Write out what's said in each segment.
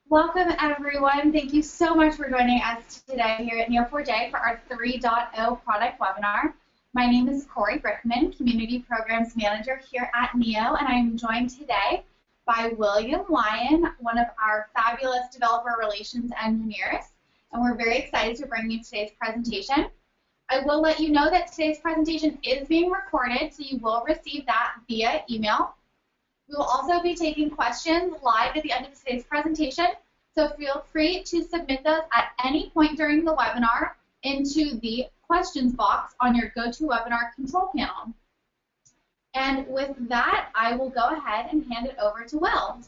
Welcome, everyone. Thank you so much for joining us today here at Neo4j for our 3.0 product webinar. My name is Corey Brickman, Community Programs Manager here at Neo, and I'm joined today by William Lyon, one of our fabulous developer relations engineers, and we're very excited to bring you today's presentation. I will let you know that today's presentation is being recorded, so you will receive that via email. We will also be taking questions live at the end of today's presentation, so feel free to submit those at any point during the webinar into the questions box on your GoToWebinar control panel. And with that, I will go ahead and hand it over to Will.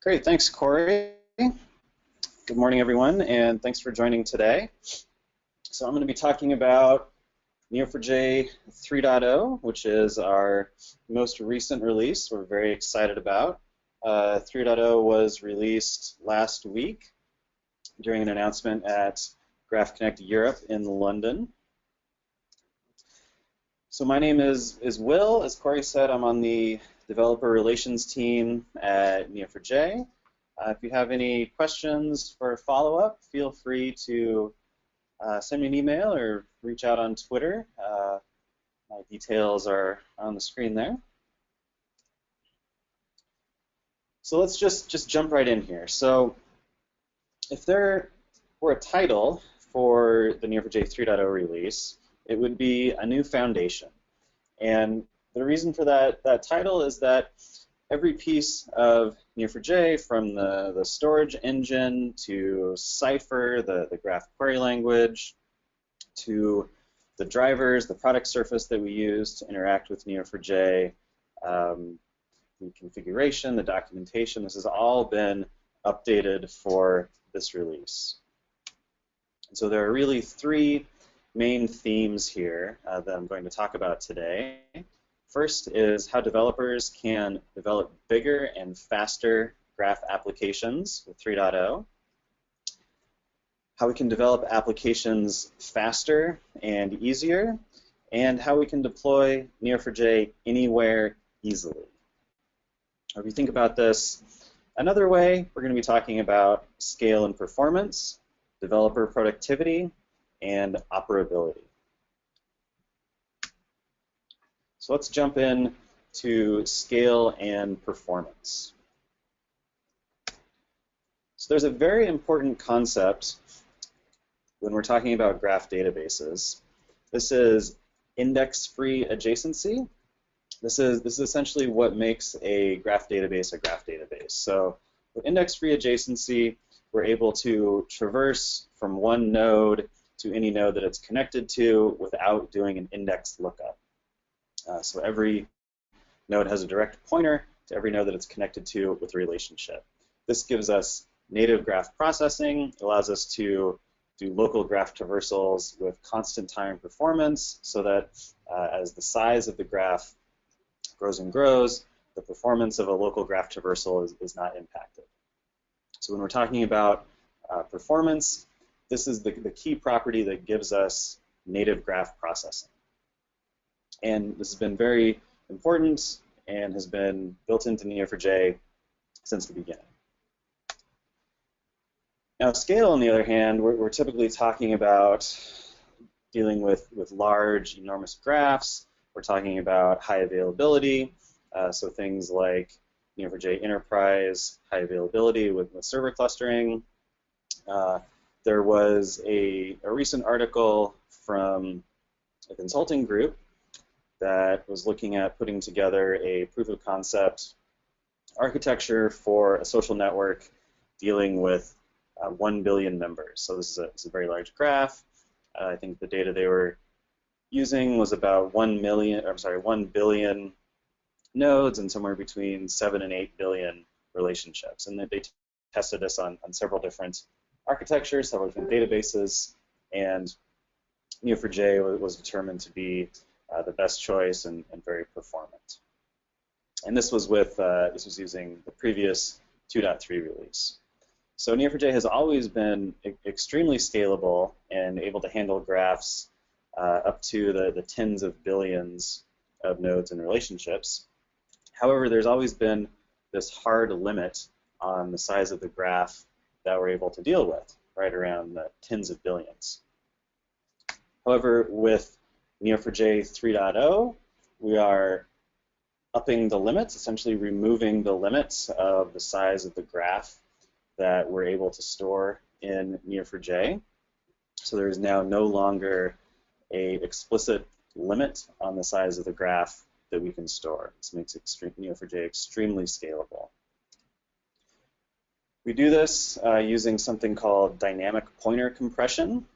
Great, thanks, Corey. Good morning, everyone, and thanks for joining today. So I'm going to be talking about Neo4j 3.0, which is our most recent release we're very excited about. 3.0 was released last week during an announcement at Graph Connect Europe in London. So my name is Will. As Corey said, I'm on the developer relations team at Neo4j. If you have any questions for follow-up, feel free to send me an email or reach out on Twitter. My details are on the screen there. So let's just jump right in here. So if there were a title for the Neo4j 3.0 release, it would be a new foundation. And the reason for that title is that every piece of Neo4j, from the storage engine to Cypher, the graph query language, to the drivers, the product surface that we use to interact with Neo4j, the configuration, the documentation, this has all been updated for this release. And so there are really three main themes here that I'm going to talk about today. First is how developers can develop bigger and faster graph applications with 3.0. How we can develop applications faster and easier, and how we can deploy Neo4j anywhere easily. If you think about this another way, we're going to be talking about scale and performance, developer productivity, and operability. So let's jump in to scale and performance. So there's a very important concept when we're talking about graph databases. This is index-free adjacency. This is essentially what makes a graph database a graph database. So with index-free adjacency, we're able to traverse from one node to any node that it's connected to without doing an index lookup. So every node has a direct pointer to every node that it's connected to with a relationship. This gives us native graph processing. It allows us to do local graph traversals with constant time performance, so that as the size of the graph grows and grows, the performance of a local graph traversal is not impacted. So when we're talking about performance, this is the key property that gives us native graph processing. And this has been very important and has been built into Neo4j since the beginning. Now, scale, on the other hand, we're typically talking about dealing with large, enormous graphs. We're talking about high availability, so things like Neo4j Enterprise, high availability with server clustering. There was a recent article from a consulting group that was looking at putting together a proof of concept architecture for a social network dealing with 1 billion members. So this is a very large graph. I think the data they were using was about 1 billion nodes and somewhere between 7 and 8 billion relationships. And they tested this on several different architectures, several different databases, and Neo4j was determined to be the best choice and very performant. And this was using the previous 2.3 release. So Neo4j has always been extremely scalable and able to handle graphs up to the tens of billions of nodes and relationships. However, there's always been this hard limit on the size of the graph that we're able to deal with, right around the tens of billions. However, with Neo4j 3.0, we are upping the limits, essentially removing the limits of the size of the graph that we're able to store in Neo4j. So there is now no longer an explicit limit on the size of the graph that we can store. This makes Neo4j extremely scalable. We do this using something called dynamic pointer compression.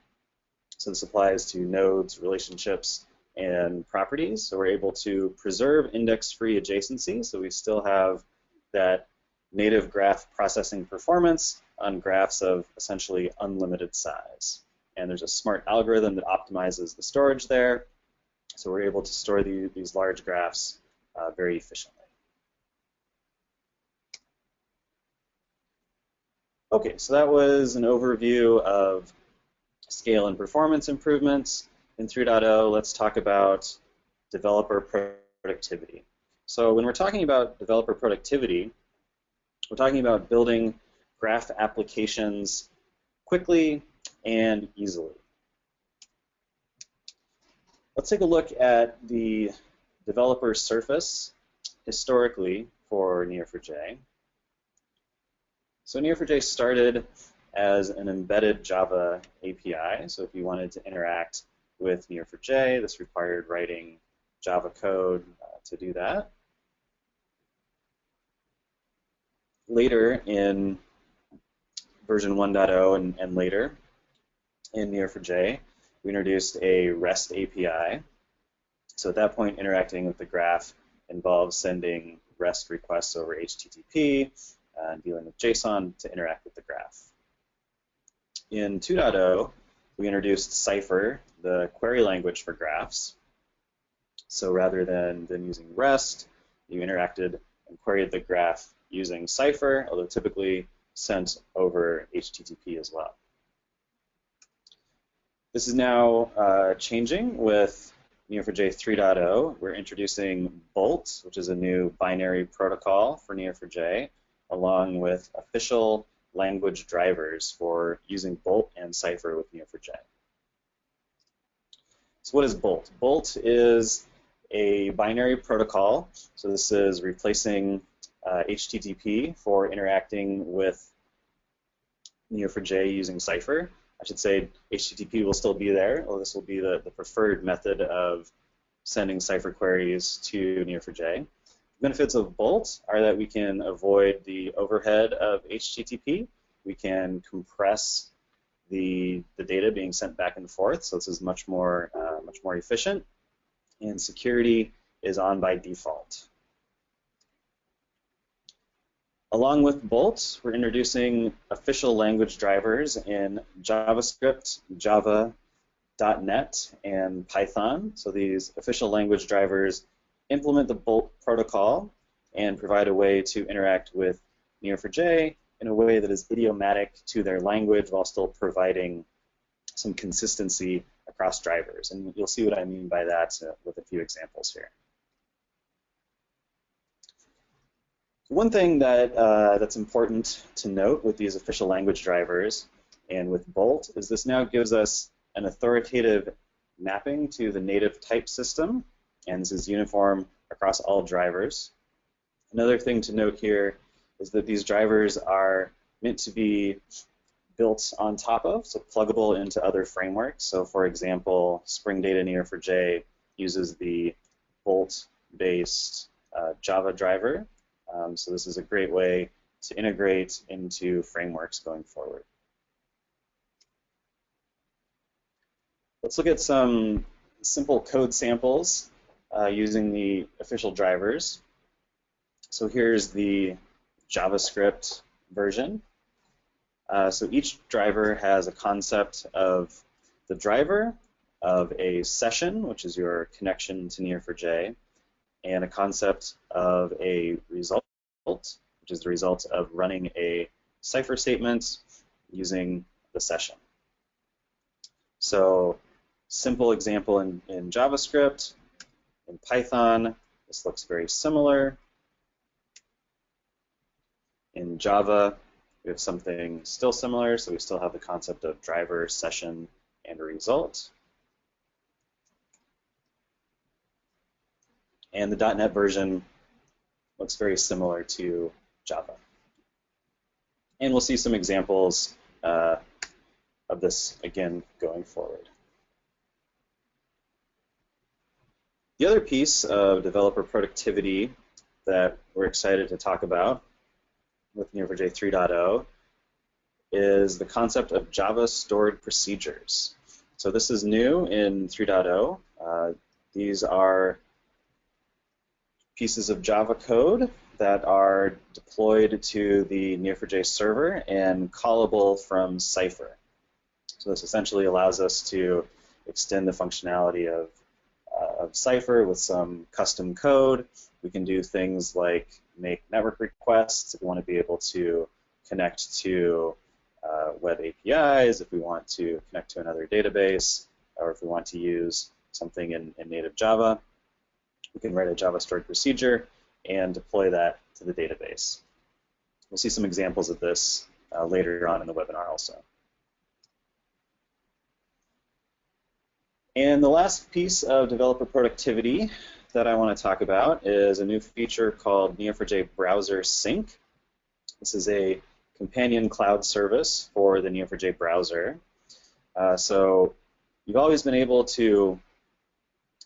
So this applies to nodes, relationships, and properties. So we're able to preserve index-free adjacency, so we still have that native graph processing performance on graphs of essentially unlimited size. And there's a smart algorithm that optimizes the storage there, so we're able to store these large graphs very efficiently. Okay, so that was an overview of scale and performance improvements. In 3.0, let's talk about developer productivity. So when we're talking about developer productivity, we're talking about building graph applications quickly and easily. Let's take a look at the developer surface historically for Neo4j. So Neo4j started as an embedded Java API. So if you wanted to interact with Neo4j, this required writing Java code to do that. Later in version 1.0 and later in Neo4j, we introduced a REST API. So at that point, interacting with the graph involves sending REST requests over HTTP and dealing with JSON to interact with the graph. In 2.0, we introduced Cypher, the query language for graphs. So rather than using REST, you interacted and queried the graph using Cypher, although typically sent over HTTP as well. This is now changing with Neo4j 3.0. We're introducing Bolt, which is a new binary protocol for Neo4j, along with official language drivers for using Bolt and Cypher with Neo4j. So what is Bolt? Bolt is a binary protocol. So this is replacing HTTP for interacting with Neo4j using Cypher. I should say HTTP will still be there, or this will be the preferred method of sending Cypher queries to Neo4j. Benefits of Bolt are that we can avoid the overhead of HTTP. We can compress the data being sent back and forth, so this is much more efficient. And security is on by default. Along with Bolt, we're introducing official language drivers in JavaScript, Java, .NET, and Python. So these official language drivers implement the Bolt protocol and provide a way to interact with Neo4j in a way that is idiomatic to their language while still providing some consistency across drivers. And you'll see what I mean by that with a few examples here. One thing that's important to note with these official language drivers and with Bolt is this now gives us an authoritative mapping to the native type system, and this is uniform across all drivers. Another thing to note here is that these drivers are meant to be built on top of, so pluggable into other frameworks. So for example, Spring Data Neo4j uses the Bolt-based Java driver. So this is a great way to integrate into frameworks going forward. Let's look at some simple code samples using the official drivers. So here's the JavaScript version. So each driver has a concept of the driver, of a session, which is your connection to Neo4j, and a concept of a result, which is the result of running a Cypher statement using the session. So simple example in JavaScript. In Python, this looks very similar. In Java, we have something still similar, so we still have the concept of driver, session, and a result. And the .NET version looks very similar to Java. And we'll see some examples of this again going forward. The other piece of developer productivity that we're excited to talk about with Neo4j 3.0 is the concept of Java stored procedures. So this is new in 3.0. These are pieces of Java code that are deployed to the Neo4j server and callable from Cypher. So this essentially allows us to extend the functionality of Cypher with some custom code. We can do things like make network requests if we want to be able to connect to web APIs, if we want to connect to another database, or if we want to use something in native Java. We can write a Java stored procedure and deploy that to the database. We'll see some examples of this later on in the webinar also. And the last piece of developer productivity that I want to talk about is a new feature called Neo4j Browser Sync. This is a companion cloud service for the Neo4j browser. So you've always been able to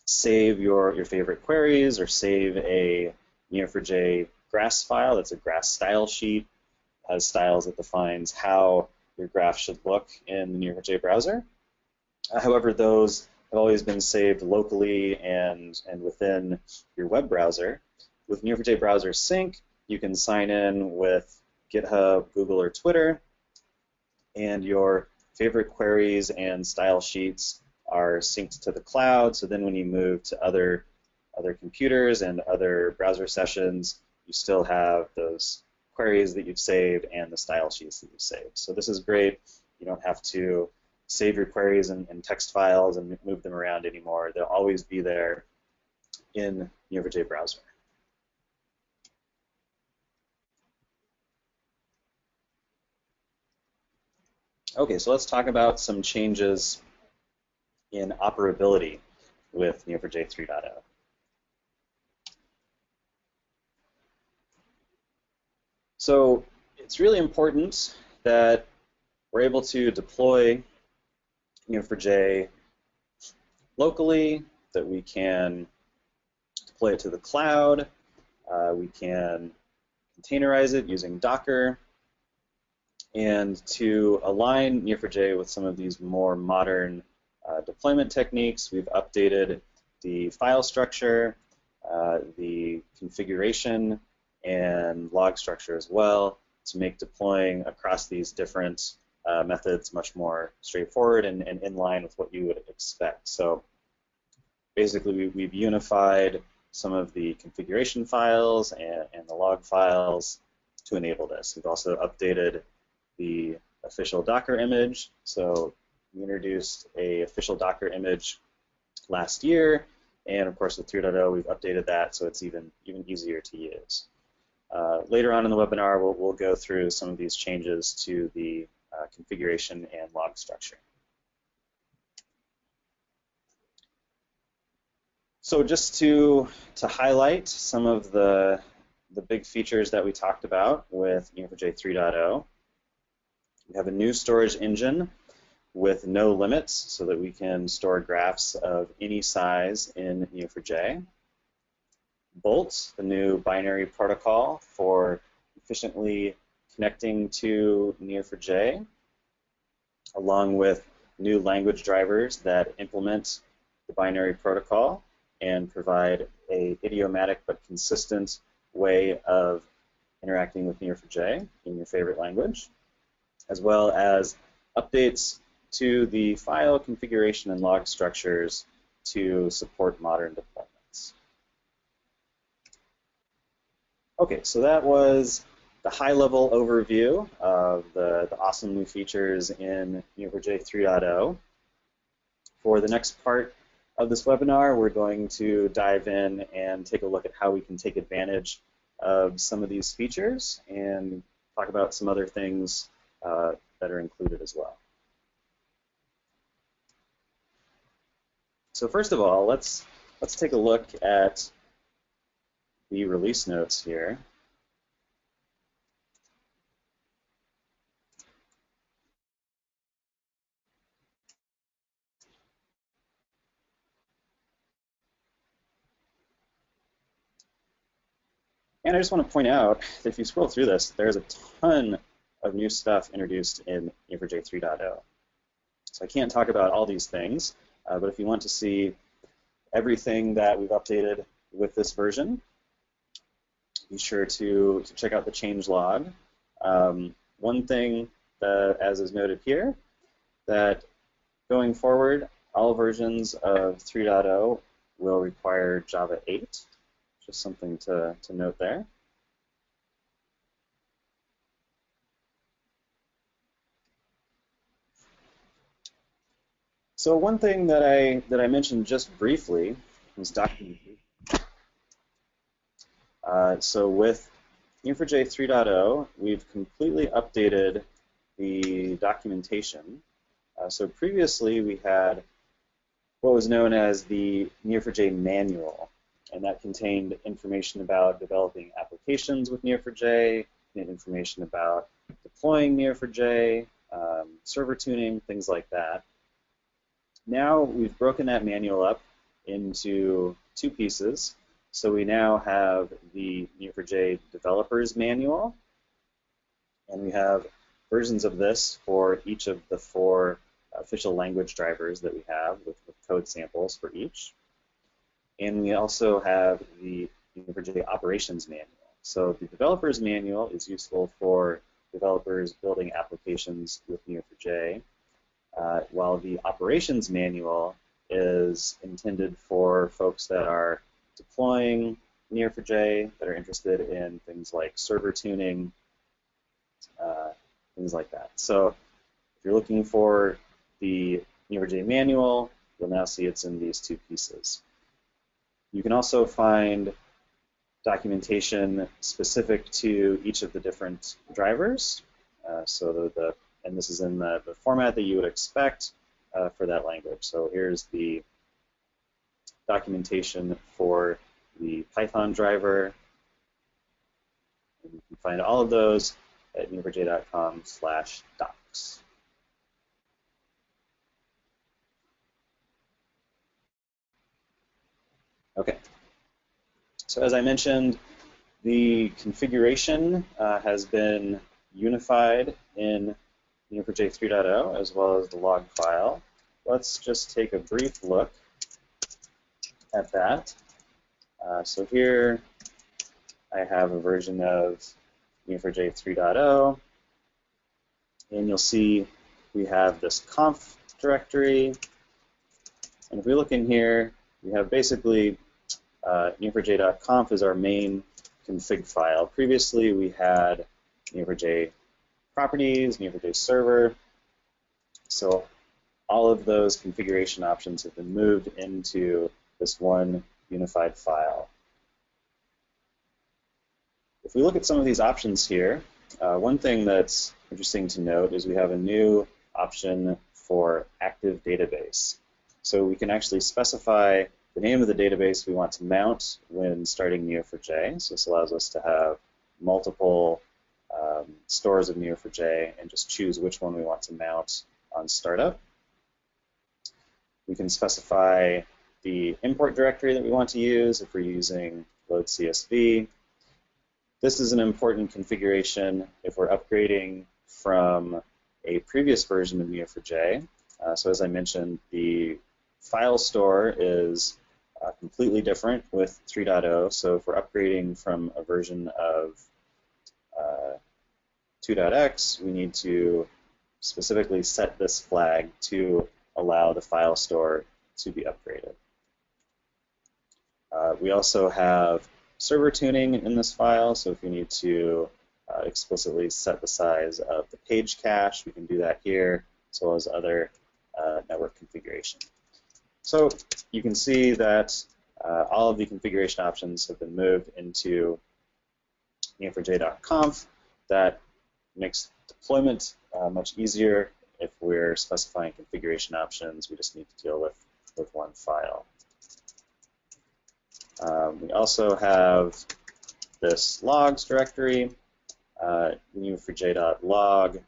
save your favorite queries or save a Neo4j graphs file. That's a graphs style sheet. It has styles that defines how your graph should look in the Neo4j browser. However, those have always been saved locally and within your web browser. With Neo4j Browser Sync, you can sign in with GitHub, Google, or Twitter, and your favorite queries and style sheets are synced to the cloud. So then when you move to other computers and other browser sessions, you still have those queries that you've saved and the style sheets that you've saved. So this is great. You don't have to save your queries in text files and move them around anymore. They'll always be there in Neo4j browser. Okay, so let's talk about some changes in operability with Neo4j 3.0. So it's really important that we're able to deploy Neo4j locally, that we can deploy it to the cloud, we can containerize it using Docker, and to align Neo4j with some of these more modern deployment techniques, we've updated the file structure, the configuration, and log structure as well to make deploying across these different methods much more straightforward and in line with what you would expect. So basically, we've unified some of the configuration files and the log files to enable this. We've also updated the official Docker image. So we introduced an official Docker image last year, and of course with 3.0 we've updated that so it's even easier to use. Later on in the webinar, we'll go through some of these changes to the configuration and log structure. So just to highlight some of the big features that we talked about with Neo4j 3.0, we have a new storage engine with no limits so that we can store graphs of any size in Neo4j. Bolt, the new binary protocol for efficiently connecting to Neo4j, along with new language drivers that implement the binary protocol and provide an idiomatic but consistent way of interacting with Neo4j in your favorite language, as well as updates to the file configuration and log structures to support modern deployments. Okay, so that was the high-level overview of the awesome new features in Neo4j 3.0. For the next part of this webinar, we're going to dive in and take a look at how we can take advantage of some of these features and talk about some other things that are included as well. So first of all, let's take a look at the release notes here. And I just want to point out that if you scroll through this, there's a ton of new stuff introduced in Neo4j 3.0. So I can't talk about all these things, but if you want to see everything that we've updated with this version, be sure to check out the changelog. One thing, as is noted here, that going forward, all versions of 3.0 will require Java 8. Just something to note there. So one thing that I mentioned just briefly was documentation. So with Neo4j 3.0, we've completely updated the documentation. So previously we had what was known as the Neo4j manual, and that contained information about developing applications with Neo4j, information about deploying Neo4j, server tuning, things like that. Now we've broken that manual up into two pieces. So we now have the Neo4j developers manual, and we have versions of this for each of the 4 official language drivers that we have with code samples for each. And we also have the Neo4j operations manual. So the developers manual is useful for developers building applications with Neo4j, while the operations manual is intended for folks that are deploying Neo4j, that are interested in things like server tuning, things like that. So if you're looking for the Neo4j manual, you'll now see it's in these 2 pieces. You can also find documentation specific to each of the different drivers. And this is in the format that you would expect for that language. So here's the documentation for the Python driver. And you can find all of those at neo4j.com/docs. Okay. So as I mentioned, the configuration has been unified in Neo4j 3.0 as well as the log file. Let's just take a brief look at that. So here I have a version of Neo4j 3.0, and you'll see we have this conf directory. And if we look in here, we have basically neo4j.conf is our main config file. Previously, we had Neo4j properties, Neo4j server. So all of those configuration options have been moved into this one unified file. If we look at some of these options here, one thing that's interesting to note is we have a new option for active database. So we can actually specify the name of the database we want to mount when starting Neo4j. So this allows us to have multiple stores of Neo4j and just choose which one we want to mount on startup. We can specify the import directory that we want to use if we're using load CSV. This is an important configuration if we're upgrading from a previous version of Neo4j. So as I mentioned, the file store is completely different with 3.0. So if we're upgrading from a version of 2.x, we need to specifically set this flag to allow the file store to be upgraded. We also have server tuning in this file, so if you need to explicitly set the size of the page cache, we can do that here, as well as other network configuration. So you can see that all of the configuration options have been moved into neo4j.conf. That makes deployment much easier. If we're specifying configuration options, we just need to deal with one file. We also have this logs directory, neo4j.log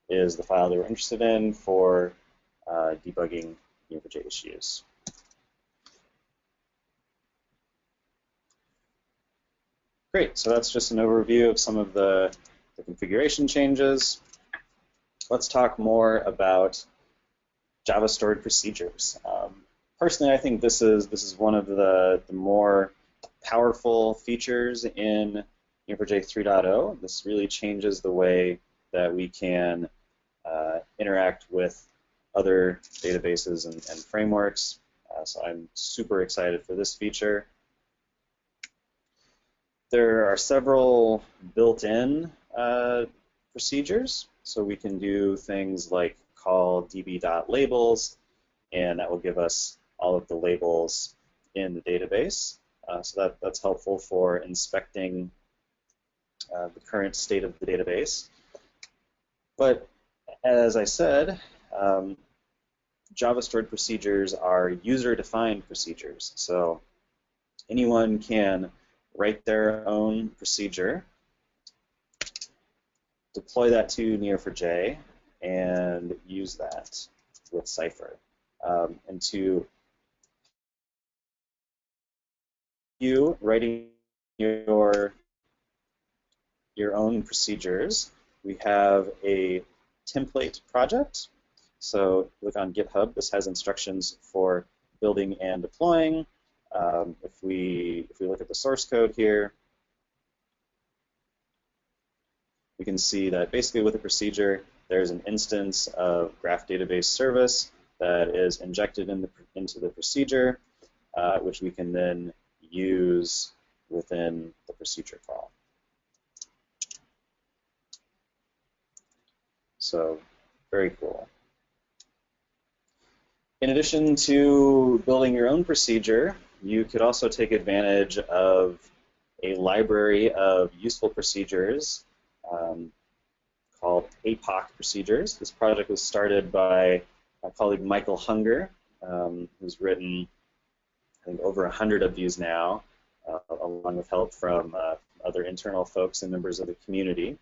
is the file that we're interested in for debugging Neo4j issues. Great, so that's just an overview of some of the configuration changes. Let's talk more about Java stored procedures. Personally, I think this is one of the more powerful features in Neo4j 3.0. This really changes the way that we can interact with other databases and frameworks. So I'm super excited for this feature. There are several built-in procedures, so we can do things like call db.labels, and that will give us all of the labels in the database. So that's helpful for inspecting the current state of the database. But as I said, Java stored procedures are user-defined procedures. So anyone can write their own procedure, deploy that to Neo4j, and use that with Cypher. And to you writing your own procedures, we have a template project. So look on GitHub. This has instructions for building and deploying. If we look at the source code here, we can see that basically with a procedure, there's an instance of graph database service that is injected into the procedure, which we can then use within the procedure call. So very cool. In addition to building your own procedure, you could also take advantage of a library of useful procedures called APOC procedures. This project was started by my colleague Michael Hunger, who's written, I think, over 100 of these now, along with help from other internal folks and members of the community.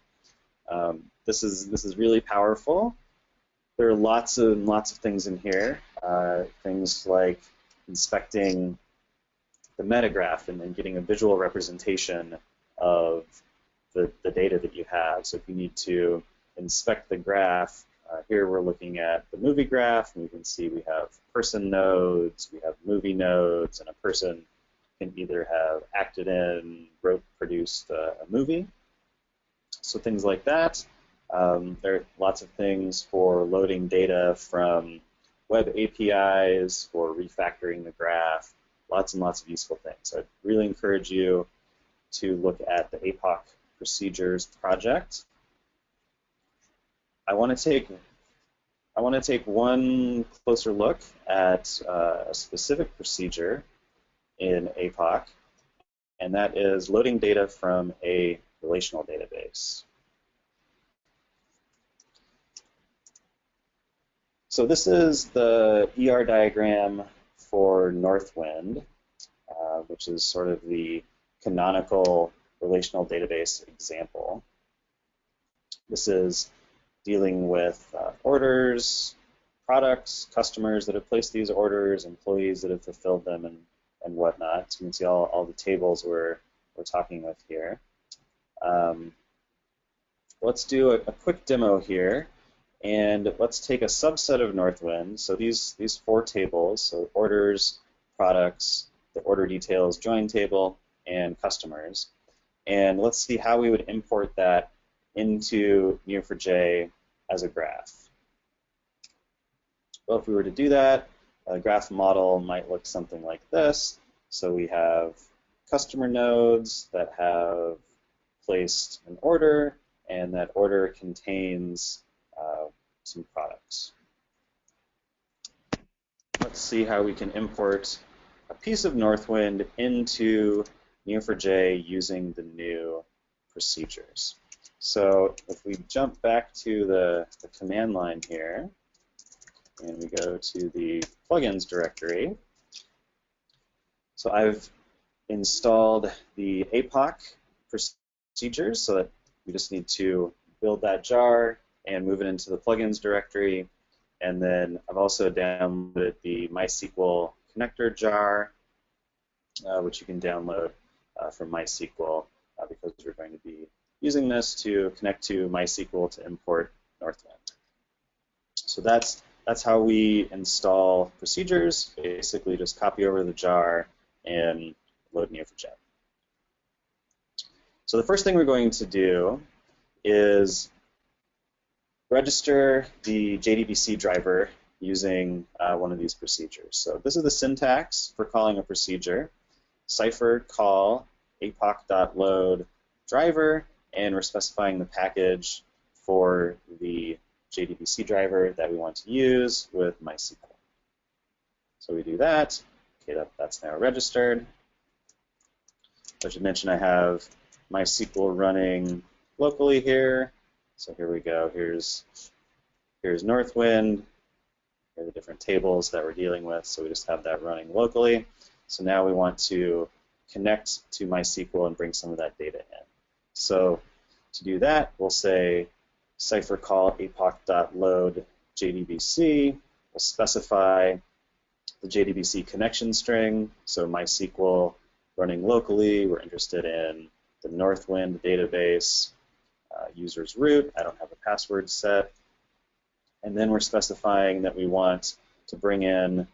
This is really powerful. There are lots of things in here, things like inspecting the metagraph and then getting a visual representation of the data that you have. So if you need to inspect the graph, here we're looking at the movie graph, and we can see we have person nodes, we have movie nodes, and a person can either have acted in, produced a movie. So things like that. There are lots of things for loading data from web APIs, for refactoring the graph, lots and lots of useful things. So I'd really encourage you to look at the APOC procedures project. I want to take one closer look at a specific procedure in APOC, and that is loading data from a relational database. So this is the ER diagram for Northwind, which is sort of the canonical relational database example. This is dealing with orders, products, customers that have placed these orders, employees that have fulfilled them, and whatnot. So you can see all the tables we're talking with here. Let's do a quick demo here, and let's take a subset of Northwind. So these four tables, so orders, products, the order details join table, and customers. And let's see how we would import that into Neo4j as a graph. Well, if we were to do that, a graph model might look something like this. So we have customer nodes that have placed an order, and that order contains some products. Let's see how we can import a piece of Northwind into Neo4j using the new procedures. So if we jump back to the command line here, and we go to the plugins directory, so I've installed the APOC procedures, so that we just need to build that jar and move it into the plugins directory. And then I've also downloaded the MySQL connector jar, which you can download from MySQL because we're going to be using this to connect to MySQL to import Northwind. So that's how we install procedures. Basically, just copy over the jar and load Neo4j. So the first thing we're going to do is register the JDBC driver using one of these procedures. So this is the syntax for calling a procedure: Cypher call apoc.load driver, and we're specifying the package for the JDBC driver that we want to use with MySQL. So we do that. Okay, that's now registered. I should mention I have MySQL running locally here. So here we go. Here's Northwind. Here are the different tables that we're dealing with. So we just have that running locally. So now we want to connect to MySQL and bring some of that data in. So to do that, we'll say Cypher call apoc.load JDBC. We'll specify the JDBC connection string. So MySQL running locally. We're interested in the Northwind database. User's root. I don't have a password set. And then we're specifying that we want to bring in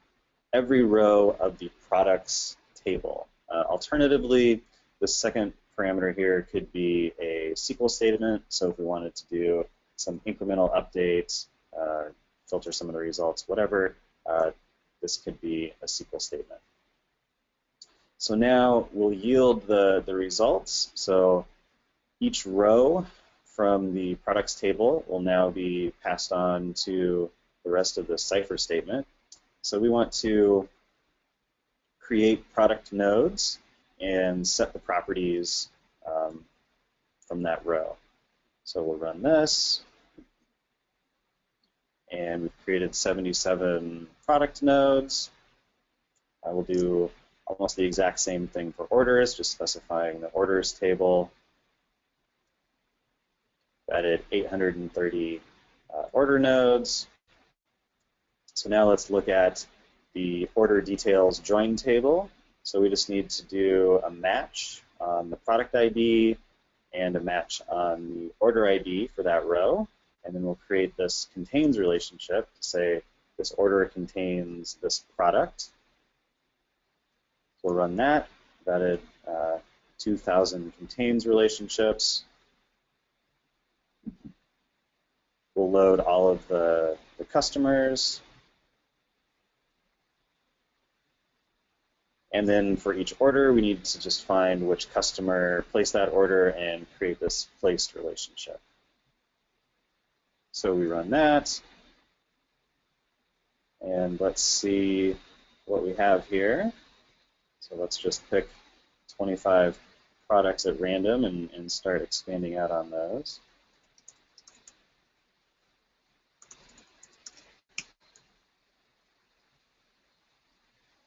every row of the products table. Alternatively, the second parameter here could be a SQL statement. So if we wanted to do some incremental updates, filter some of the results, whatever, this could be a SQL statement. So now we'll yield the results. So each row from the products table will now be passed on to the rest of the Cypher statement. So we want to create product nodes and set the properties from that row. So we'll run this, and we've created 77 product nodes. I will do almost the exact same thing for orders, just specifying the orders table. Added 830 order nodes. So now let's look at the order details join table. So we just need to do a match on the product ID and a match on the order ID for that row. And then we'll create this contains relationship to say this order contains this product. We'll run that. We've added 2,000 contains relationships. We'll load all of the customers. And then for each order, we need to just find which customer placed that order and create this placed relationship. So we run that. And let's see what we have here. So let's just pick 25 products at random and start expanding out on those.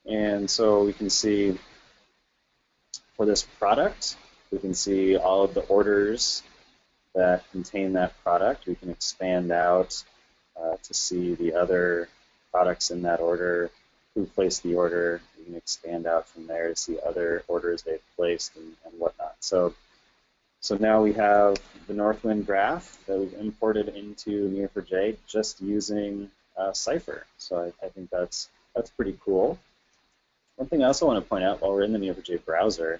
And so we can see for this product, we can see all of the orders that contain that product. We can expand out to see the other products in that order, who placed the order. We can expand out from there to see other orders they've placed and whatnot. So now we have the Northwind graph that we've imported into Neo4j just using Cypher. So I think that's pretty cool. One thing I also want to point out while we're in the Neo4j browser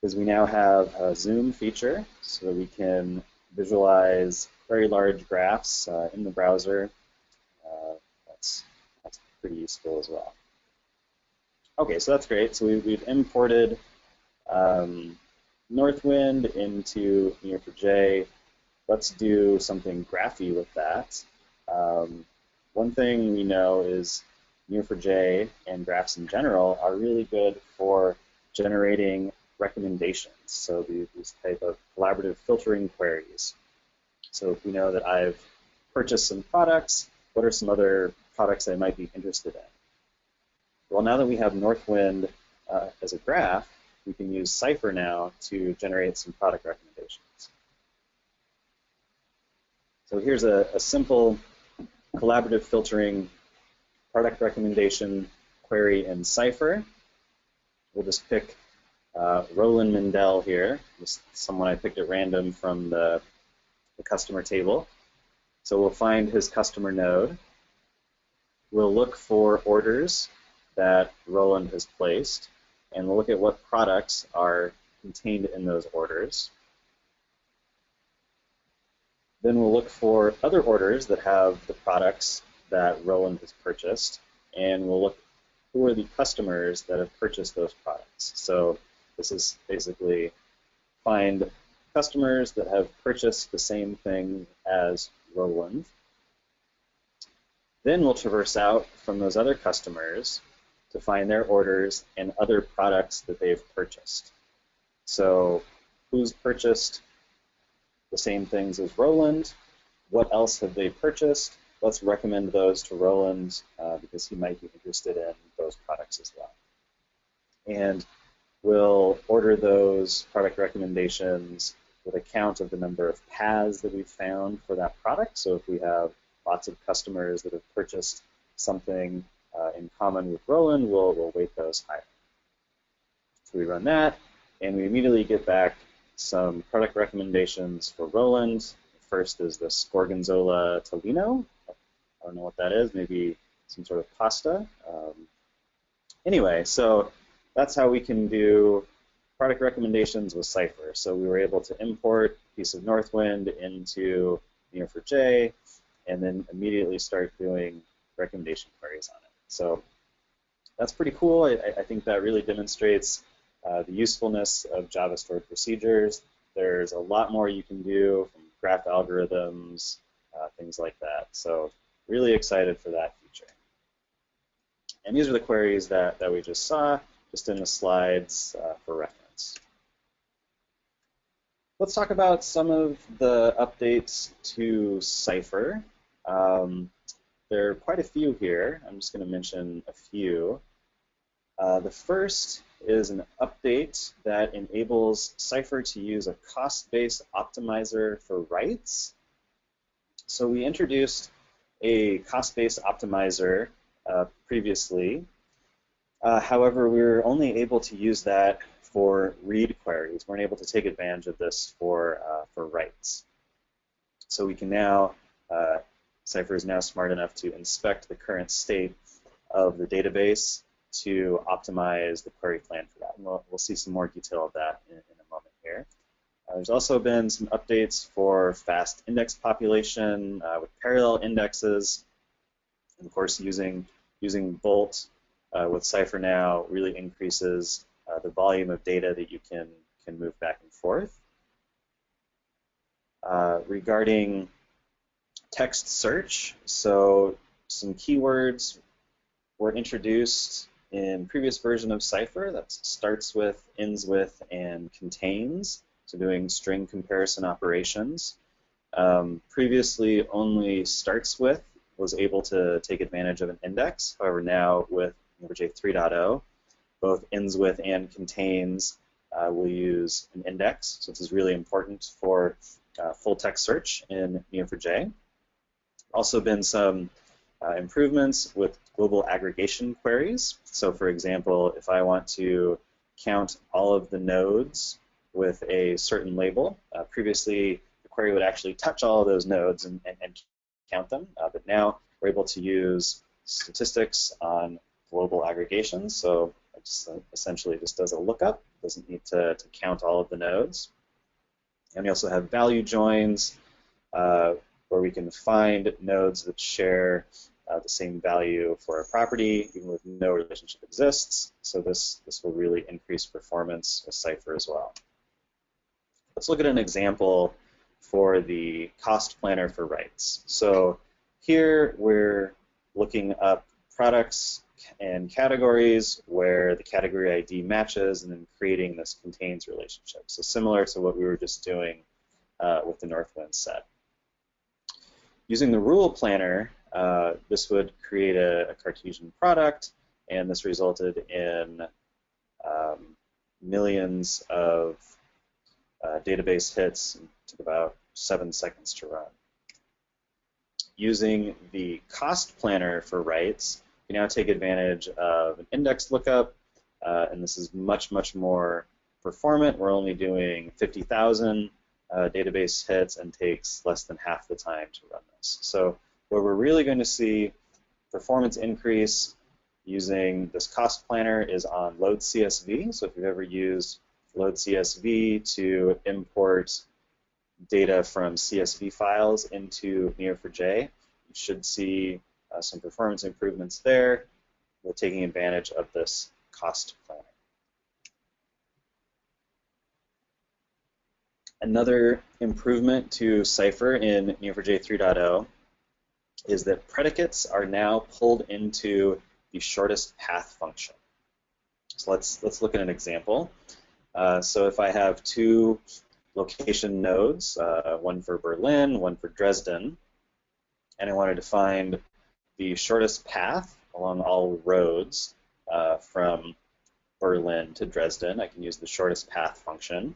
is we now have a zoom feature, so that we can visualize very large graphs in the browser. That's pretty useful as well. Okay, so that's great. So we've imported Northwind into Neo4j. Let's do something graphy with that. One thing we know is Neo4j and graphs in general are really good for generating recommendations, so these type of collaborative filtering queries. So if we know that I've purchased some products, what are some other products I might be interested in? Well, now that we have Northwind as a graph, we can use Cypher now to generate some product recommendations. So here's a simple collaborative filtering product recommendation query in Cypher. We'll just pick Roland Mindell here, just someone I picked at random from the customer table. So we'll find his customer node. We'll look for orders that Roland has placed, and we'll look at what products are contained in those orders. Then we'll look for other orders that have the products that Roland has purchased, and we'll look who are the customers that have purchased those products. So this is basically find customers that have purchased the same thing as Roland. Then we'll traverse out from those other customers to find their orders and other products that they've purchased. So who's purchased the same things as Roland? What else have they purchased? Let's recommend those to Roland because he might be interested in those products as well. And we'll order those product recommendations with a count of the number of paths that we've found for that product. So if we have lots of customers that have purchased something in common with Roland, we'll weight those higher. So we run that, and we immediately get back some product recommendations for Roland. First is the Gorgonzola Tolino. I don't know what that is, maybe some sort of pasta. Anyway, so that's how we can do product recommendations with Cypher. So we were able to import a piece of Northwind into Neo4j and then immediately start doing recommendation queries on it. So that's pretty cool. I think that really demonstrates the usefulness of Java stored procedures. There's a lot more you can do from graph algorithms, things like that. So really excited for that feature. And these are the queries that we just saw, just in the slides for reference. Let's talk about some of the updates to Cypher. There are quite a few here. I'm just going to mention a few. The first is an update that enables Cypher to use a cost-based optimizer for writes. So we introduced a cost-based optimizer previously. However, we were only able to use that for read queries. We weren't able to take advantage of this for writes. So we can now, Cypher is now smart enough to inspect the current state of the database to optimize the query plan for that. And we'll see some more detail of that in a moment here. There's also been some updates for fast index population with parallel indexes. And of course, using Bolt with Cypher now really increases the volume of data that you can move back and forth. Regarding text search, so some keywords were introduced in previous version of Cypher that starts with, ends with, and contains, so doing string comparison operations. Previously, only starts with was able to take advantage of an index. However, now with Neo4j 3.0, both ends with and contains will use an index. So this is really important for full text search in Neo4j. Also been some improvements with global aggregation queries. So for example, if I want to count all of the nodes with a certain label, previously the query would actually touch all of those nodes and count them, but now we're able to use statistics on global aggregations. So it just essentially just does a lookup, doesn't need to count all of the nodes. And we also have value joins, where we can find nodes that share the same value for a property, even with no relationship exists. So this will really increase performance with Cypher as well. Let's look at an example for the cost planner for writes. So here we're looking up products and categories where the category ID matches, and then creating this contains relationship. So similar to what we were just doing with the Northwind set. Using the rule planner, this would create a Cartesian product, and this resulted in millions of database hits. It took about 7 seconds to run. Using the cost planner for writes, we now take advantage of an index lookup, and this is much, much more performant. We're only doing 50,000 database hits and takes less than half the time to run this. So where we're really going to see performance increase using this cost planner is on load CSV. So if you've ever used load CSV to import data from CSV files into Neo4j, you should see some performance improvements there. We're taking advantage of this cost planner. Another improvement to Cypher in Neo4j 3.0 is that predicates are now pulled into the shortest path function. So let's look at an example. So if I have 2 location nodes, one for Berlin, one for Dresden, and I wanted to find the shortest path along all roads from Berlin to Dresden, I can use the shortest path function.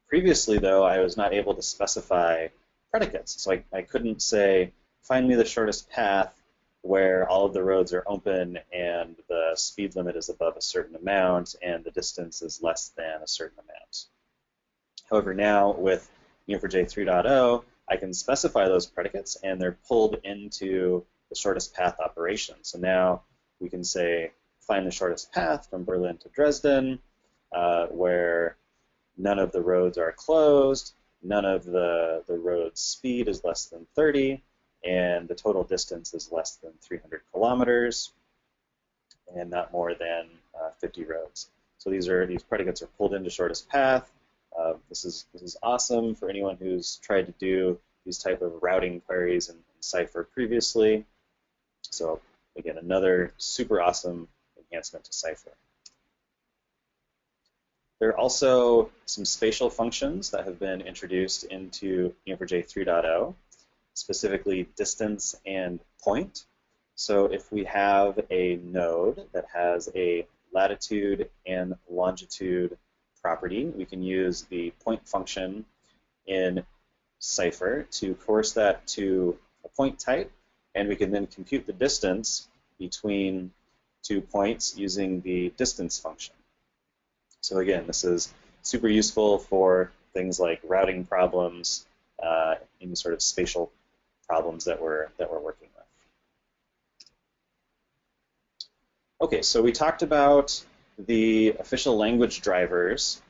Previously, though, I was not able to specify predicates, so I couldn't say, find me the shortest path where all of the roads are open and the speed limit is above a certain amount and the distance is less than a certain amount. However, now with Neo4j 3.0, I can specify those predicates and they're pulled into the shortest path operation. So now we can say, find the shortest path from Berlin to Dresden, where none of the roads are closed, none of the road's speed is less than 30, and the total distance is less than 300 kilometers, and not more than 50 roads. So these predicates are pulled into shortest path. This is awesome for anyone who's tried to do these type of routing queries in Cypher previously. So again, another super awesome enhancement to Cypher. There are also some spatial functions that have been introduced into Neo4j 3.0, specifically distance and point. So if we have a node that has a latitude and longitude property, we can use the point function in Cypher to coerce that to a point type, and we can then compute the distance between 2 points using the distance function. So again, this is super useful for things like routing problems, any sort of spatial problems that we're working with. Okay, so we talked about the official language drivers,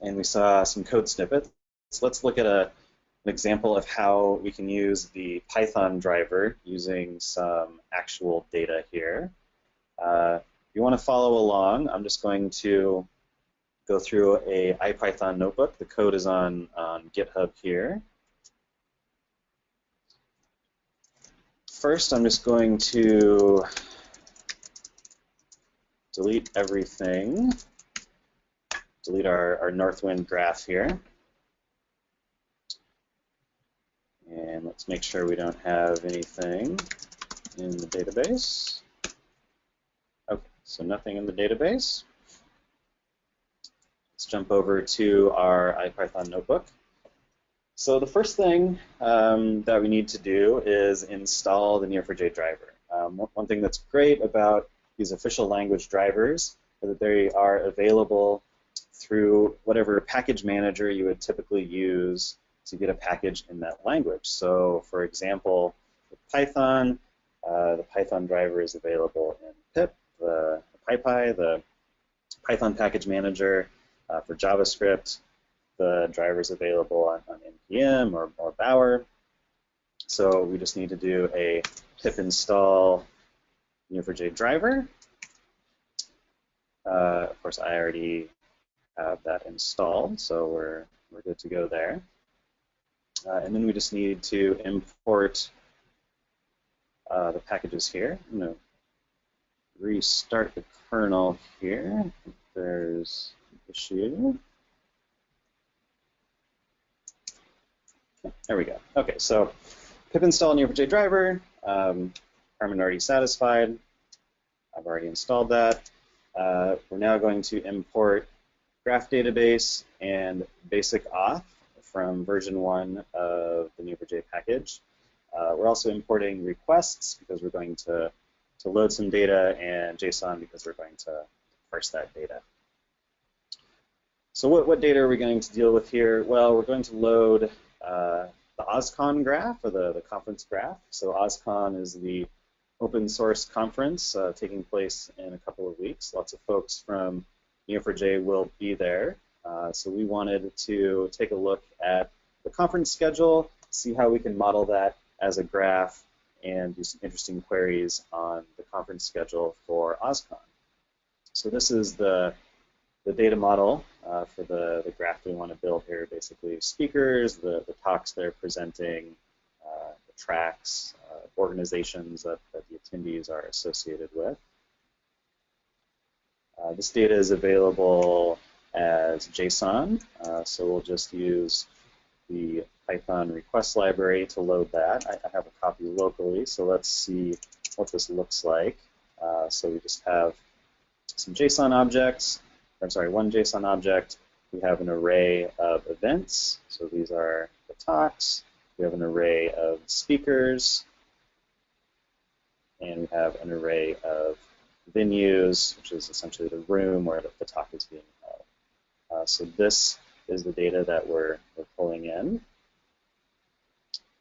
and we saw some code snippets. So let's look at an example of how we can use the Python driver using some actual data here. If you want to follow along, I'm just going to go through a IPython notebook. The code is on GitHub here. First, I'm just going to delete everything. Delete our Northwind graph here. And let's make sure we don't have anything in the database. Okay, so nothing in the database. Let's jump over to our IPython notebook. So the first thing that we need to do is install the Neo4j driver. One thing that's great about these official language drivers is that they are available through whatever package manager you would typically use to get a package in that language. So for example, with Python, the Python driver is available in pip, the PyPy, the Python package manager. For JavaScript, the driver is available on NPM or Bower. So we just need to do a pip install Neo4j driver. Of course, I already have that installed, so we're good to go there. And then we just need to import the packages here. I'm going to restart the kernel here. There's an issue. There we go. Okay, so pip install Neo4j driver. Requirement already satisfied. I've already installed that. We're now going to import graph database and basic auth from version 1 of the Neo4j package. We're also importing requests because we're going to load some data, and JSON because we're going to parse that data. So what data are we going to deal with here? Well, we're going to load the OSCON graph, or the conference graph. So OSCON is the open source conference taking place in a couple of weeks. Lots of folks from Neo4j will be there. So we wanted to take a look at the conference schedule, see how we can model that as a graph, and do some interesting queries on the conference schedule for OSCON. So this is the data model for the graph we want to build here. Basically, speakers, the talks they're presenting, the tracks, organizations that the attendees are associated with. This data is available as JSON, so we'll just use the Python request library to load that. I have a copy locally, so let's see what this looks like. So we just have some JSON objects. I'm sorry, one JSON object. We have an array of events. So these are the talks. We have an array of speakers. And we have an array of venues, which is essentially the room where the talk is being held. So this is the data that we're pulling in.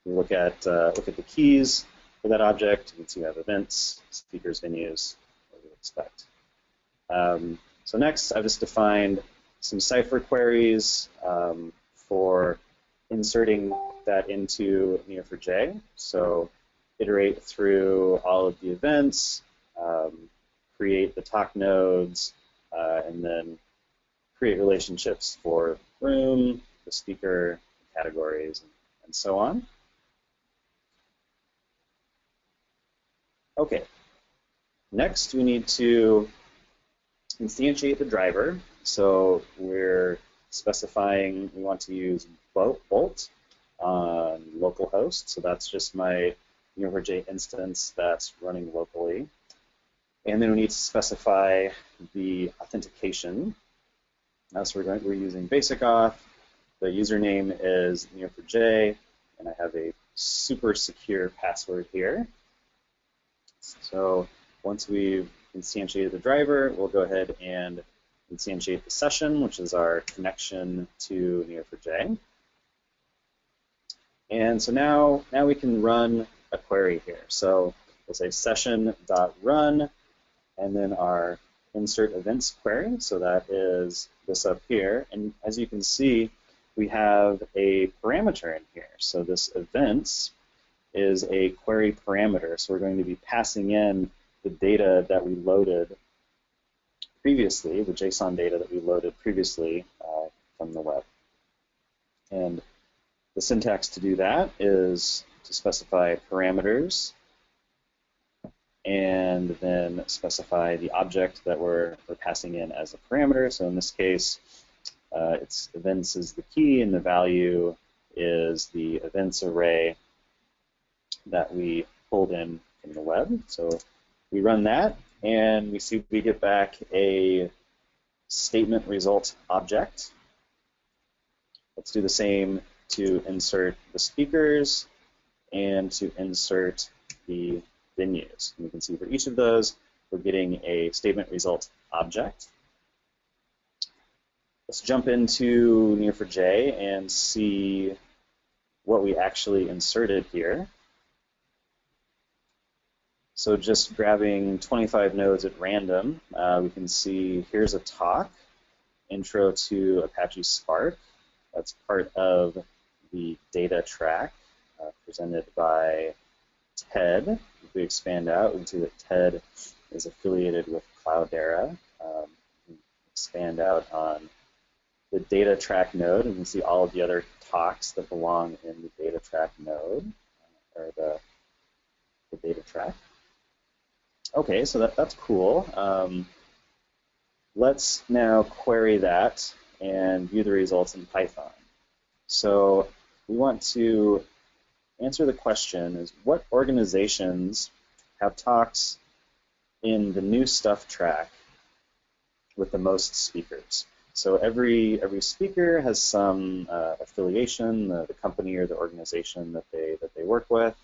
We look at the keys for that object. You can see we have events, speakers, venues, what we expect. So next, I've just defined some Cypher queries for inserting that into Neo4j. So iterate through all of the events, create the talk nodes, and then create relationships for room, the speaker, categories, and so on. Okay. Next, we need to instantiate the driver. So we're specifying we want to use Bolt on localhost. So that's just my Neo4j instance that's running locally. And then we need to specify the authentication. So we're using basic auth. The username is Neo4j, and I have a super secure password here. So once we've instantiated the driver, we'll go ahead and instantiate the session, which is our connection to Neo4j. And so now we can run a query here. So we'll say session.run, and then our insert events query. So that is this up here. And as you can see, we have a parameter in here. So this events is a query parameter. So we're going to be passing in the data that we loaded previously, the JSON data that we loaded previously from the web. And the syntax to do that is to specify parameters and then specify the object that we're passing in as a parameter. So in this case, it's events is the key, and the value is the events array that we pulled in from the web. So we run that, and we see we get back a statement result object. Let's do the same to insert the speakers and to insert the venues. And you can see for each of those, we're getting a statement result object. Let's jump into Neo4j and see what we actually inserted here. So just grabbing 25 nodes at random, we can see here's a talk, Intro to Apache Spark. That's part of the data track presented by Ted. If we expand out, we can see that Ted is affiliated with Cloudera. Expand out on the data track node, and we can see all of the other talks that belong in the data track node, or the the data track. Okay, so that's cool. Let's now query that and view the results in Python. So we want to answer the question is what organizations have talks in the new stuff track with the most speakers. So every speaker has some affiliation, the company or the organization that they work with.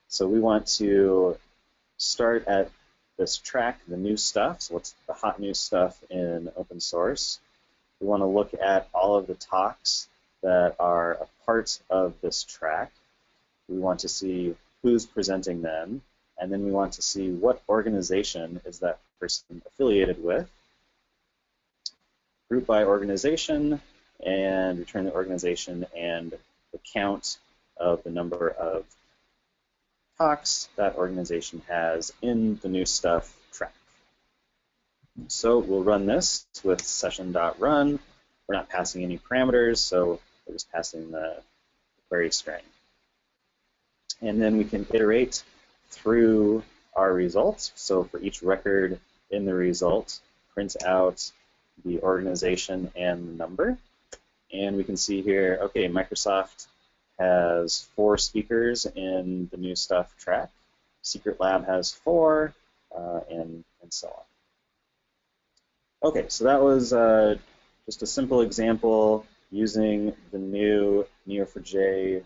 So we want to start at this track, the new stuff. So what's the hot new stuff in open source? We want to look at all of the talks that are a part of this track. We want to see who's presenting them, and then we want to see what organization is that person affiliated with. Group by organization, and return the organization and the count of the number of talks that organization has in the new stuff track. So we'll run this with session.run. We're not passing any parameters, so we're just passing the query string. And then we can iterate through our results. So for each record in the result, print out the organization and the number. And we can see here, okay, Microsoft has 4 speakers in the new stuff track. Secret Lab has 4, and so on. Okay, so that was just a simple example using the new Neo4j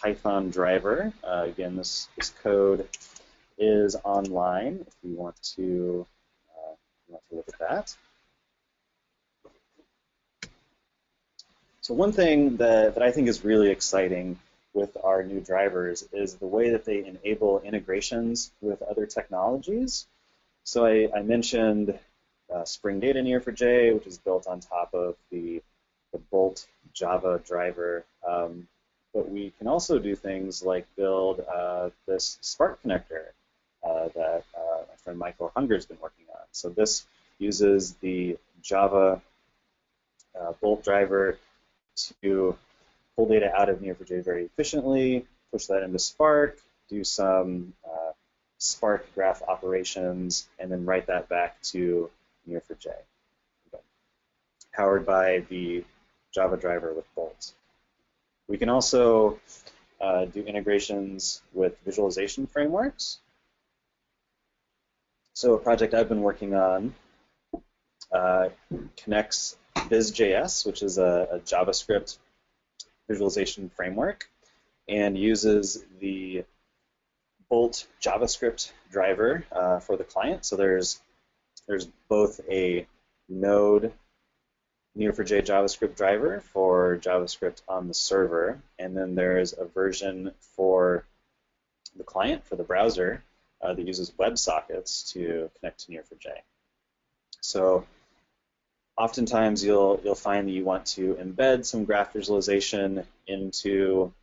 Python driver. Again, this code is online if you want to look at that. So one thing that I think is really exciting with our new drivers is the way that they enable integrations with other technologies. So I mentioned Spring Data Neo4j, which is built on top of the Bolt Java driver. But we can also do things like build this Spark connector that my friend Michael Hunger's been working on. So this uses the Java Bolt driver to pull data out of Neo4j very efficiently, push that into Spark, do some Spark graph operations, and then write that back to Neo4j. Okay. Powered by the Java driver with Bolt. We can also do integrations with visualization frameworks. So a project I've been working on connects Viz.js, which is a JavaScript visualization framework, and uses the Bolt JavaScript driver for the client. So there's both a Node Neo4j JavaScript driver for JavaScript on the server, and then there's a version for the client, for the browser, that uses WebSockets to connect to Neo4j. So oftentimes you'll find that you want to embed some graph visualization into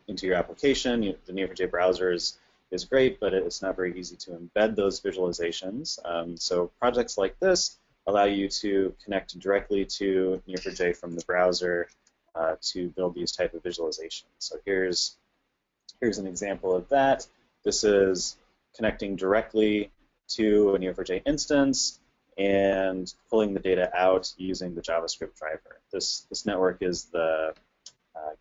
your application. The Neo4j browser is great, but it's not very easy to embed those visualizations. So projects like this allow you to connect directly to Neo4j from the browser to build these type of visualizations. So here's an example of that. This is connecting directly to a Neo4j instance and pulling the data out using the JavaScript driver. This network is the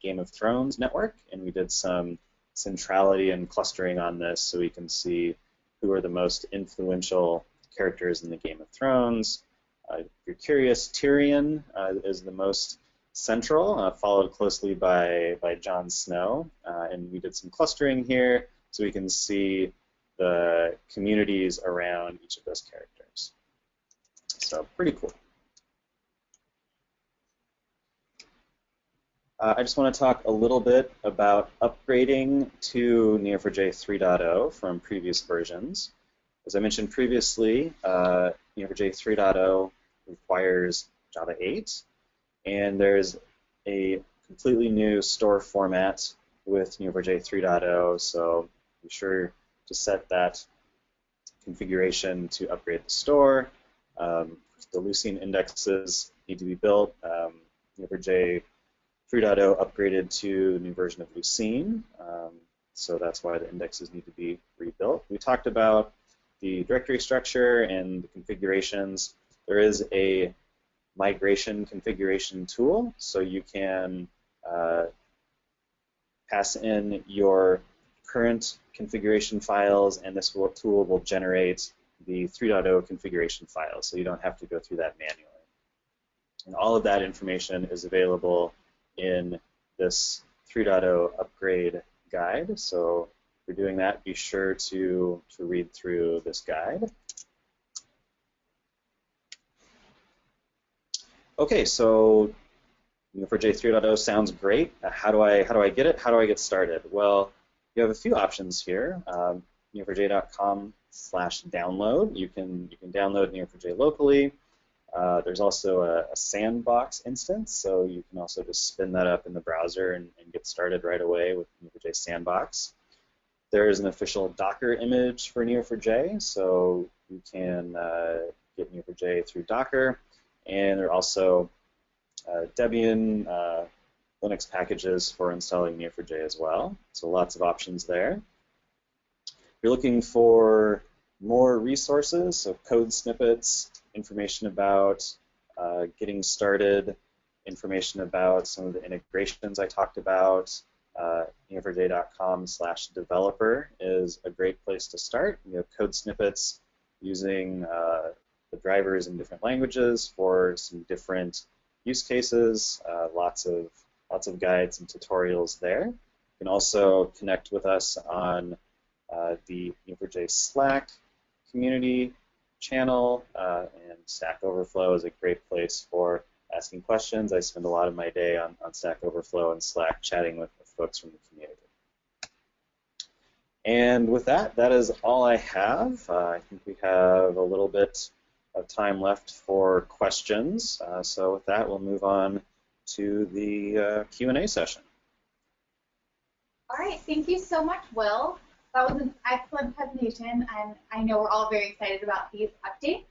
Game of Thrones network, and we did some centrality and clustering on this so we can see who are the most influential characters in the Game of Thrones. If you're curious, Tyrion is the most central, followed closely by Jon Snow, and we did some clustering here so we can see the communities around each of those characters. So pretty cool. I just want to talk a little bit about upgrading to Neo4j 3.0 from previous versions. As I mentioned previously, Neo4j 3.0 requires Java 8, and there's a completely new store format with Neo4j 3.0, so be sure to set that configuration to upgrade the store. The Lucene indexes need to be built. Neo4j 3.0 upgraded to the new version of Lucene. So that's why the indexes need to be rebuilt. We talked about the directory structure and the configurations. There is a migration configuration tool, so you can pass in your current configuration files, and this tool will generate the 3.0 configuration files, so you don't have to go through that manually. And all of that information is available in this 3.0 upgrade guide. So if you're doing that, be sure to read through this guide. Okay, so Neo4j 3.0 sounds great. How do I get it? How do I get started? Well, you have a few options here. Neo4j.com/download. You can download Neo4j locally. There's also a sandbox instance, so you can also just spin that up in the browser and get started right away with Neo4j Sandbox. There is an official Docker image for Neo4j, so you can get Neo4j through Docker. And there are also Debian Linux packages for installing Neo4j as well. So lots of options there. If you're looking for more resources, so code snippets, information about getting started, information about some of the integrations I talked about, Neo4j.com/developer is a great place to start. You have code snippets using the drivers in different languages for some different use cases. Lots of guides and tutorials there. You can also connect with us on the Neo4j Slack community channel, and Stack Overflow is a great place for asking questions. I spend a lot of my day on Stack Overflow and Slack chatting with folks from the community. And with that, that is all I have. I think we have a little bit of time left for questions. So with that, we'll move on to the Q&A session. All right, thank you so much, Will. That was an excellent presentation, and I know we're all very excited about these updates.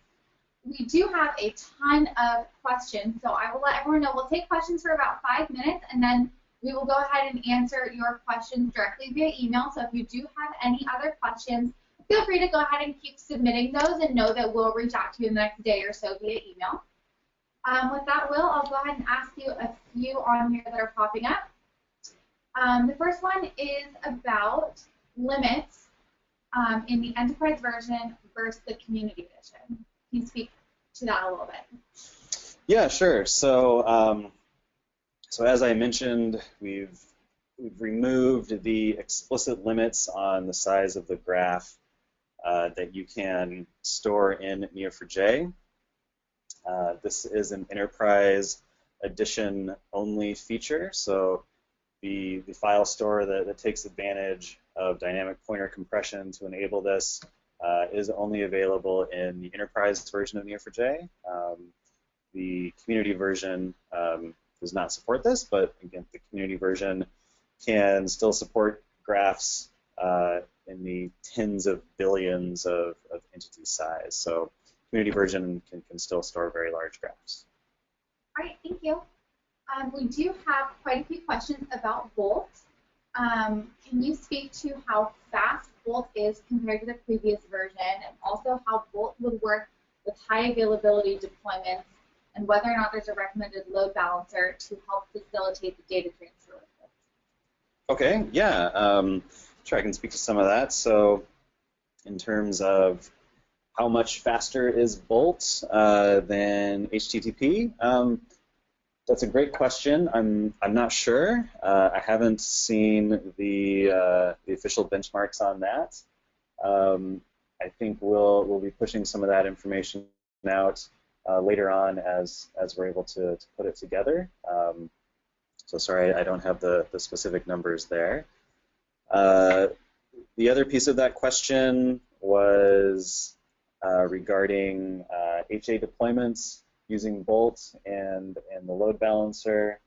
We do have a ton of questions, so I will let everyone know. We'll take questions for about 5 minutes, and then we will go ahead and answer your questions directly via email. So if you do have any other questions, feel free to go ahead and keep submitting those, and know that we'll reach out to you in the next day or so via email. With that, Will, I'll go ahead and ask you a few on here that are popping up. The first one is about limits in the enterprise version versus the community edition. Can you speak to that a little bit? Yeah, sure. So, so as I mentioned, we've removed the explicit limits on the size of the graph that you can store in Neo4j. This is an enterprise edition only feature, so the file store that takes advantage of dynamic pointer compression to enable this is only available in the enterprise version of Neo4j. The community version does not support this, but again, the community version can still support graphs in the tens of billions of entity size. So community version can still store very large graphs. All right, thank you. We do have quite a few questions about Bolt. Can you speak to how fast Bolt is compared to the previous version, and also how Bolt would work with high availability deployments, and whether or not there's a recommended load balancer to help facilitate the data transfer with this? Okay, yeah, sure, I can speak to some of that. So in terms of how much faster is Bolt than HTTP, that's a great question. I'm not sure. I haven't seen the official benchmarks on that. I think we'll be pushing some of that information out later on as we're able to put it together. So sorry, I don't have the specific numbers there. The other piece of that question was regarding HA deployments using Bolt and the load balancer.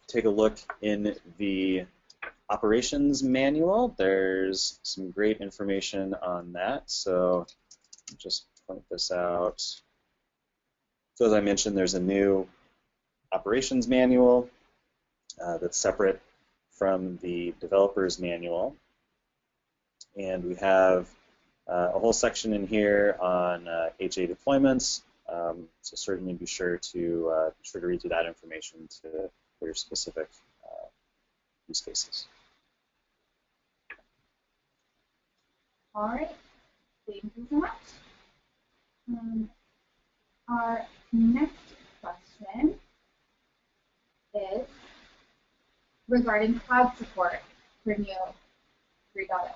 Take a look in the operations manual. There's some great information on that. So just point this out. So as I mentioned, there's a new operations manual that's separate from the developer's manual, and we have a whole section in here on HA deployments. So certainly be sure to read through that information for your specific use cases. All right, thank you so much. Our next question is regarding cloud support for Neo 3.0.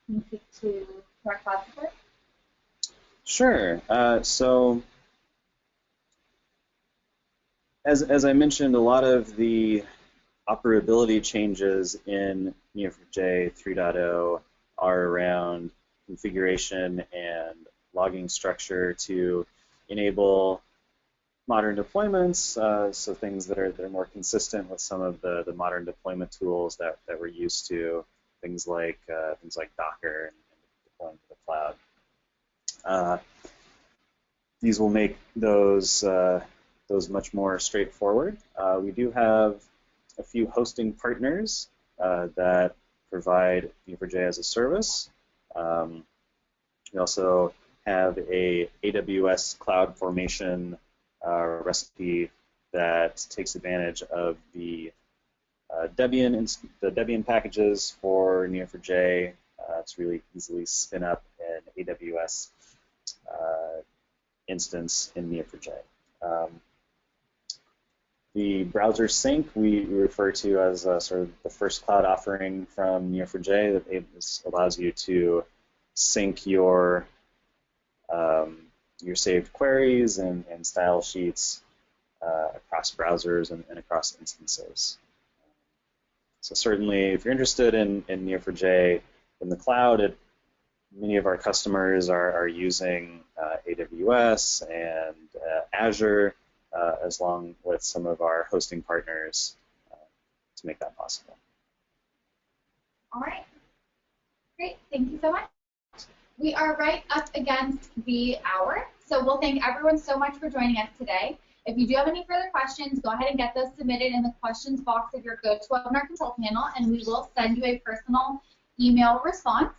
Can you speak to our cloud support? Sure. So as I mentioned, a lot of the operability changes in Neo4j 3.0 are around configuration and logging structure to enable modern deployments, so things that are more consistent with some of the modern deployment tools that we're used to, things like Docker and deploying to the cloud. These will make those much more straightforward. We do have a few hosting partners that provide Neo4j as a service. We also have a AWS Cloud Formation recipe that takes advantage of the Debian packages for Neo4j to really easily spin up an AWS instance in Neo4j. The browser sync we refer to as sort of the first cloud offering from Neo4j. That it allows you to sync your saved queries and style sheets across browsers and across instances. So certainly, if you're interested in Neo4j in the cloud, many of our customers are using AWS and Azure, as long with some of our hosting partners to make that possible. All right. Great. Thank you so much. We are right up against the hour, so we'll thank everyone so much for joining us today. If you do have any further questions, go ahead and get those submitted in the questions box of your GoToWebinar control panel, and we will send you a personal email response.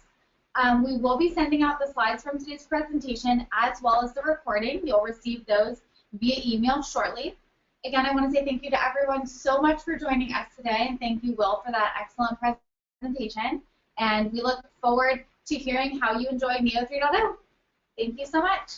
We will be sending out the slides from today's presentation as well as the recording. You'll receive those via email shortly. Again, I want to say thank you to everyone so much for joining us today, and thank you, Will, for that excellent presentation. And we look forward to hearing how you enjoy Neo 3.0. Thank you so much.